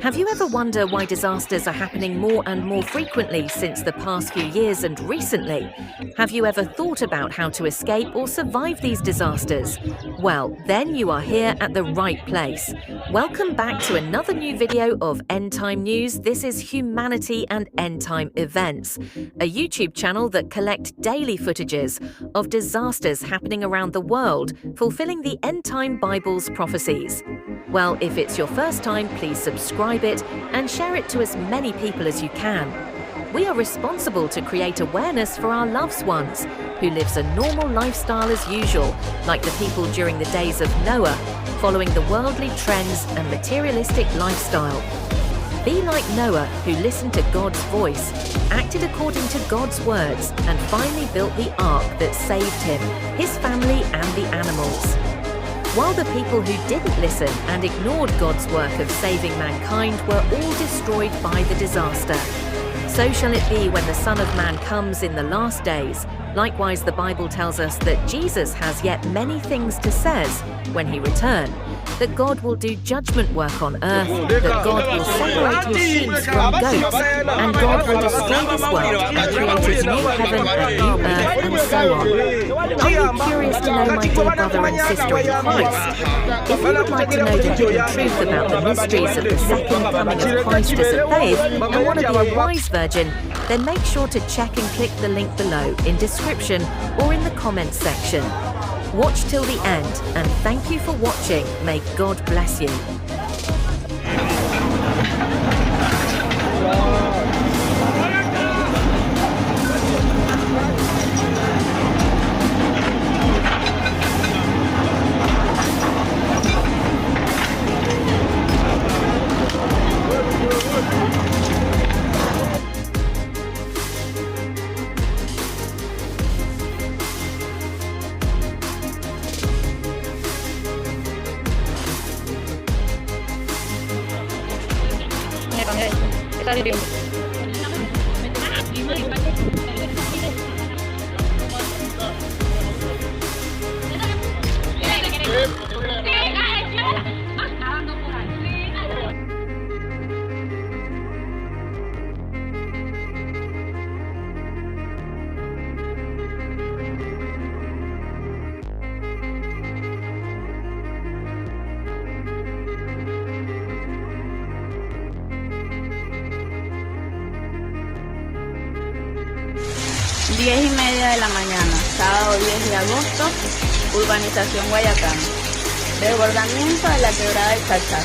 Have you ever wondered why disasters are happening more and more frequently since the past few years and recently? Have you ever thought about how to escape or survive these disasters? Well, then you are here at the right place. Welcome back to another new video of End Time News. This is Humanity and End Time Events, a YouTube channel that collects daily footages of disasters happening around the world, fulfilling the End Time Bible's prophecies. Well, if it's your first time, please subscribe it and share it to as many people as you can. We are responsible to create awareness for our loved ones who lives a normal lifestyle as usual, like the people during the days of Noah, following the worldly trends and materialistic lifestyle. Be like Noah, who listened to God's voice, acted according to God's words, and finally built the ark that saved him, his family, and the animals. While the people who didn't listen and ignored God's work of saving mankind were all destroyed by the disaster. So shall it be when the Son of Man comes in the last days. Likewise, the Bible tells us that Jesus has yet many things to say when he returns, that God will do judgment work on earth, that God will separate his sheep from goats, and God will destroy this world and create his new heaven and new earth, and so on. Are you curious to know, my dear brother and sister in Christ? If you would like to know the hidden truth about the mysteries of the second coming of Christ as a babe and want to be a wise virgin, then make sure to check and click the link below in description or in the comments section. Watch till the end, and thank you for watching. May God bless you. Diez y media de la mañana, sábado 10 de agosto, urbanización Guayacán, desbordamiento de la quebrada del Kichai.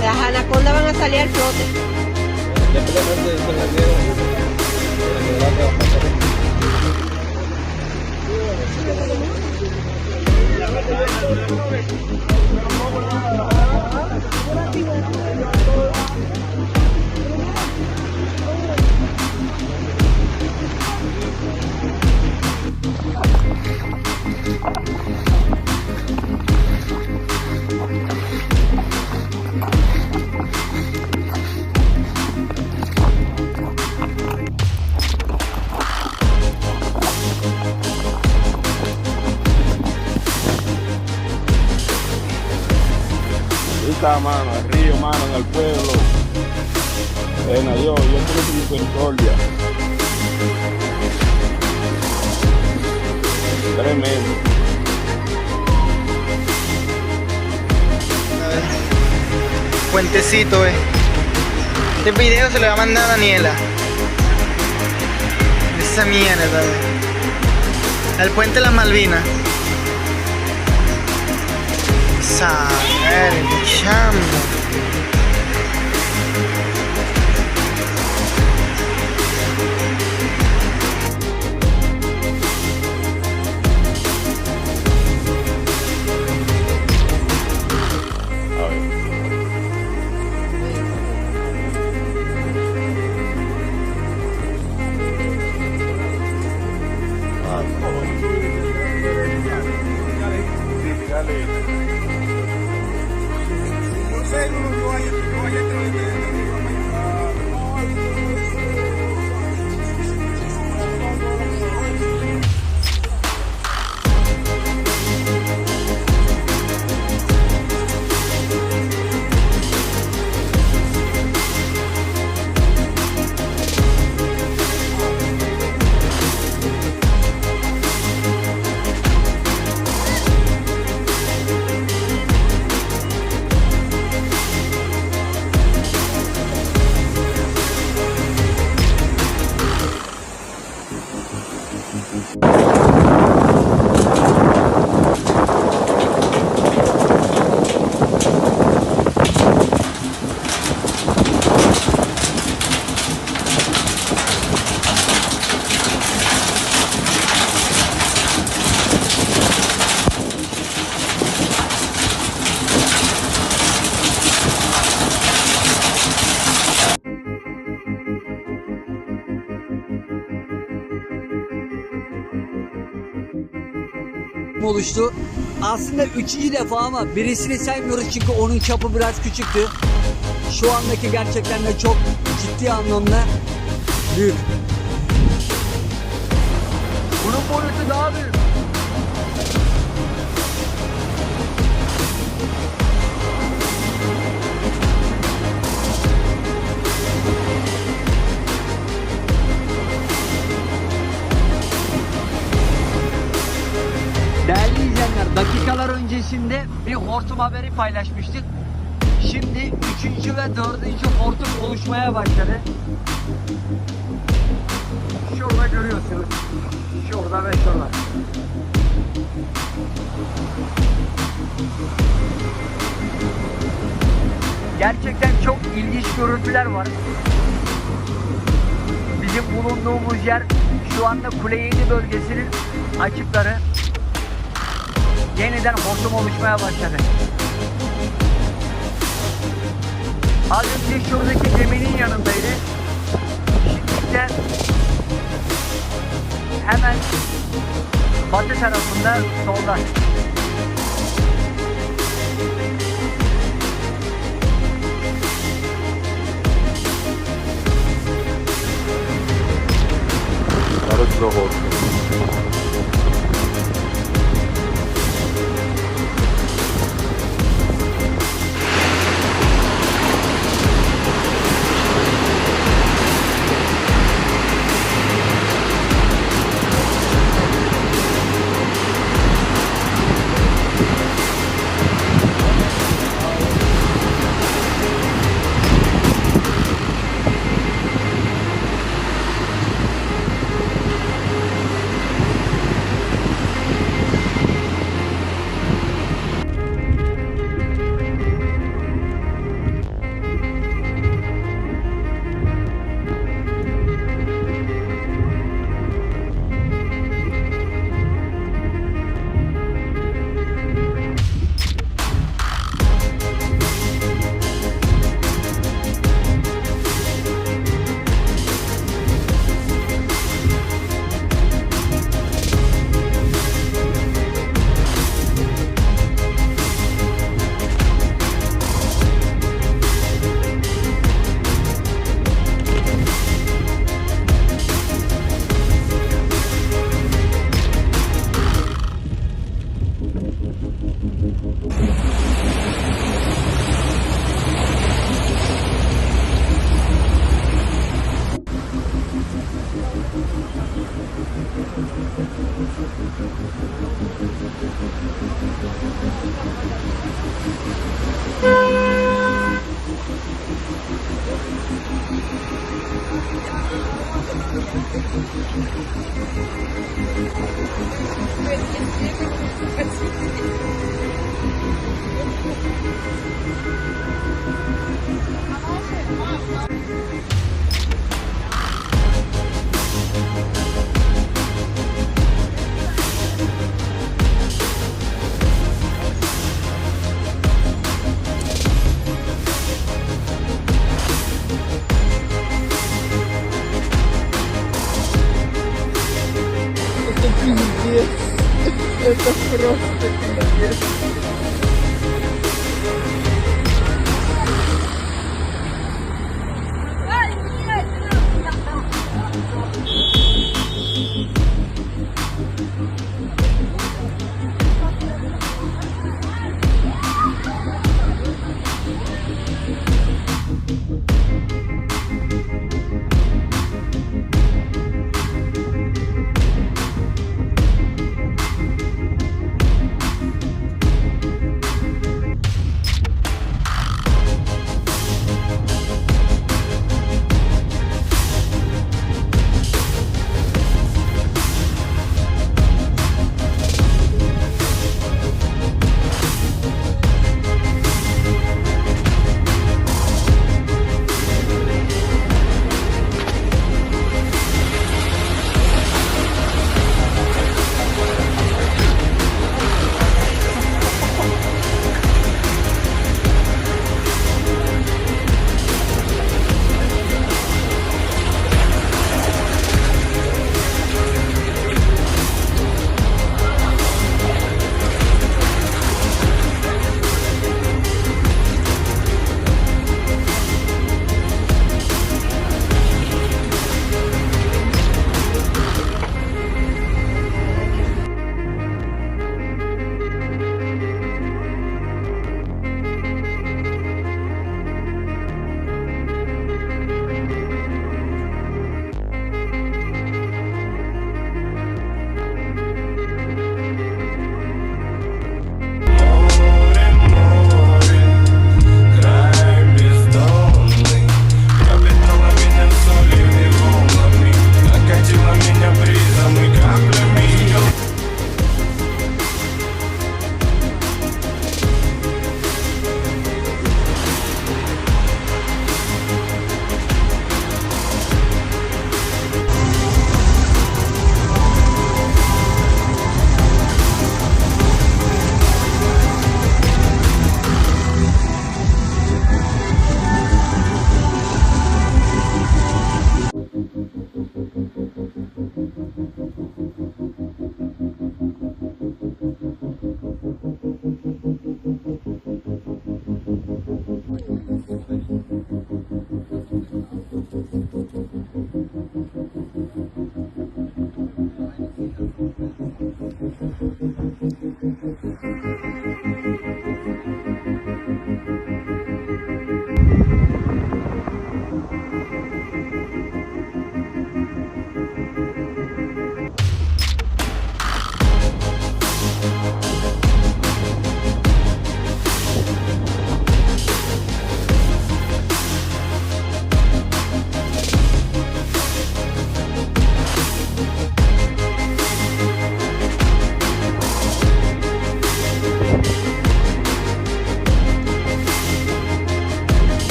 Las anacondas van a salir al flote. Ahí está, mano, el río, mano, en el pueblo. Yo tengo su misericordia. Tremendo. A ver. Puentecito, Este video se lo va a mandar a Daniela. Esa mierda, El puente de las Malvinas. Saber, chamo. oluştu. Aslında 3. defa ama birisini saymıyoruz çünkü onun çapı biraz küçüktü. Şu andaki gerçekten de çok ciddi anlamda büyük. Bunun boyutu daha büyük. Değerli izleyenler, dakikalar öncesinde bir hortum haberi paylaşmıştık. Şimdi 3. ve 4. hortum oluşmaya başladı. Şurada görüyorsunuz. Şurada ve şurada. Gerçekten çok ilginç görüntüler var. Bizim bulunduğumuz yer şu anda Kuleyeni bölgesinin açıkları. Yeniden hortum oluşmaya başladı. Az önce şuradaki geminin yanındaydı. Şimdi de hemen batı tarafında solda. Arıtlı hortum.